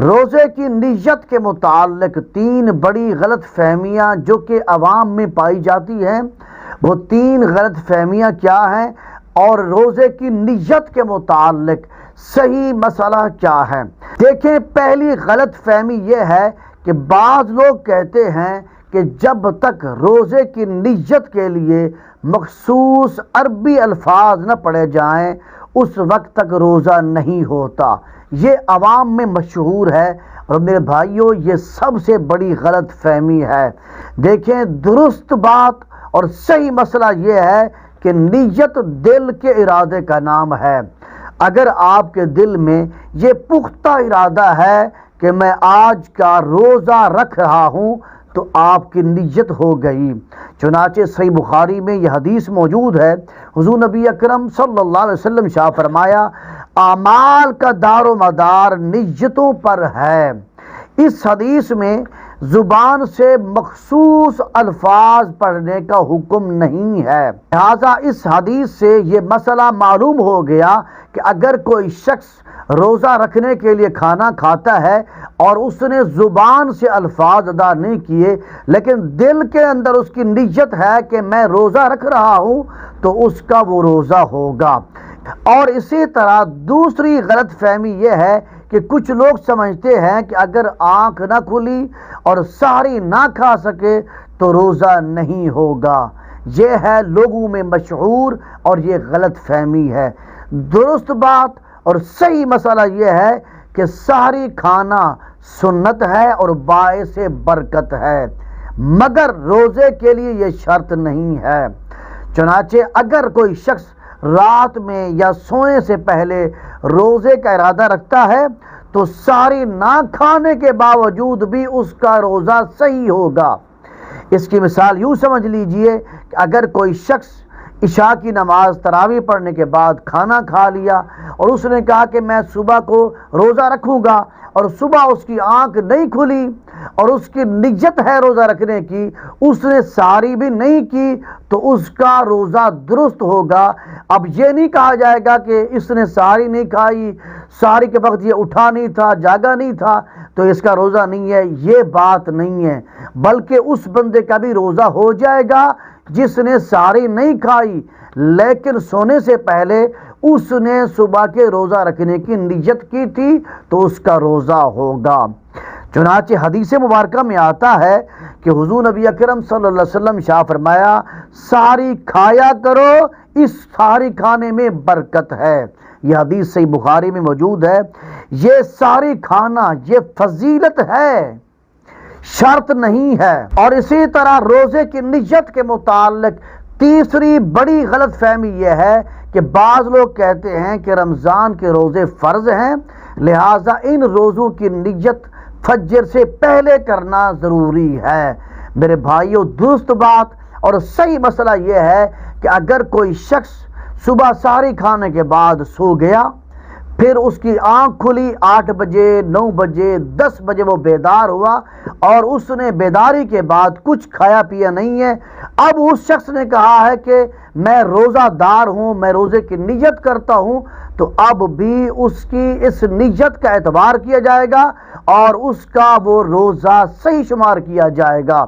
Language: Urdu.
روزے کی نیت کے متعلق تین بڑی غلط فہمیاں جو کہ عوام میں پائی جاتی ہیں، وہ تین غلط فہمیاں کیا ہیں اور روزے کی نیت کے متعلق صحیح مسئلہ کیا ہے؟ دیکھیں، پہلی غلط فہمی یہ ہے کہ بعض لوگ کہتے ہیں کہ جب تک روزے کی نیت کے لیے مخصوص عربی الفاظ نہ پڑھے جائیں اس وقت تک روزہ نہیں ہوتا۔ یہ عوام میں مشہور ہے اور میرے بھائیوں یہ سب سے بڑی غلط فہمی ہے۔ دیکھیں، درست بات اور صحیح مسئلہ یہ ہے کہ نیت دل کے ارادے کا نام ہے۔ اگر آپ کے دل میں یہ پختہ ارادہ ہے کہ میں آج کا روزہ رکھ رہا ہوں تو آپ کی نیت ہو گئی۔ چنانچہ صحیح بخاری میں یہ حدیث موجود ہے، حضور نبی اکرم صلی اللہ علیہ وسلم ارشاد فرمایا، اعمال کا دار و مدار نیتوں پر ہے۔ اس حدیث میں زبان سے مخصوص الفاظ پڑھنے کا حکم نہیں ہے۔ لہذا اس حدیث سے یہ مسئلہ معلوم ہو گیا کہ اگر کوئی شخص روزہ رکھنے کے لیے کھانا کھاتا ہے اور اس نے زبان سے الفاظ ادا نہیں کیے لیکن دل کے اندر اس کی نیت ہے کہ میں روزہ رکھ رہا ہوں تو اس کا وہ روزہ ہوگا۔ اور اسی طرح دوسری غلط فہمی یہ ہے کہ کچھ لوگ سمجھتے ہیں کہ اگر آنکھ نہ کھلی اور سحری نہ کھا سکے تو روزہ نہیں ہوگا۔ یہ ہے لوگوں میں مشہور اور یہ غلط فہمی ہے۔ درست بات اور صحیح مسئلہ یہ ہے کہ سحری کھانا سنت ہے اور باعث برکت ہے، مگر روزے کے لیے یہ شرط نہیں ہے۔ چنانچہ اگر کوئی شخص رات میں یا سونے سے پہلے روزے کا ارادہ رکھتا ہے تو سحری نہ کھانے کے باوجود بھی اس کا روزہ صحیح ہوگا۔ اس کی مثال یوں سمجھ لیجئے کہ اگر کوئی شخص عشاء کی نماز تراویح پڑھنے کے بعد کھانا کھا لیا اور اس نے کہا کہ میں صبح کو روزہ رکھوں گا اور صبح اس کی آنکھ نہیں کھلی اور اس کی نیت ہے روزہ رکھنے کی، اس نے سحری بھی نہیں کی تو اس کا روزہ درست ہوگا۔ اب یہ نہیں کہا جائے گا کہ اس نے سحری نہیں کھائی، سحری کے وقت یہ اٹھا نہیں تھا، جاگا نہیں تھا تو اس کا روزہ نہیں ہے۔ یہ بات نہیں ہے، بلکہ اس بندے کا بھی روزہ ہو جائے گا جس نے سحری نہیں کھائی لیکن سونے سے پہلے اس نے صبح کے روزہ رکھنے کی نیت کی تھی تو اس کا روزہ ہوگا۔ چنانچہ حدیث مبارکہ میں آتا ہے کہ حضور نبی اکرم صلی اللہ علیہ وسلم ارشاد فرمایا، سحری کھایا کرو، اس سحری کھانے میں برکت ہے۔ یہ حدیث صحیح بخاری میں موجود ہے۔ یہ سحری کھانا یہ فضیلت ہے، شرط نہیں ہے۔ اور اسی طرح روزے کی نیت کے متعلق تیسری بڑی غلط فہمی یہ ہے کہ بعض لوگ کہتے ہیں کہ رمضان کے روزے فرض ہیں، لہٰذا ان روزوں کی نیت فجر سے پہلے کرنا ضروری ہے۔ میرے بھائیوں، درست بات اور صحیح مسئلہ یہ ہے کہ اگر کوئی شخص صبح سحری کھانے کے بعد سو گیا، پھر اس کی آنکھ کھلی 8 بجے، 9 بجے، 10 بجے وہ بیدار ہوا اور اس نے بیداری کے بعد کچھ کھایا پیا نہیں ہے، اب اس شخص نے کہا ہے کہ میں روزہ دار ہوں، میں روزے کی نیت کرتا ہوں، تو اب بھی اس کی اس نیت کا اعتبار کیا جائے گا اور اس کا وہ روزہ صحیح شمار کیا جائے گا۔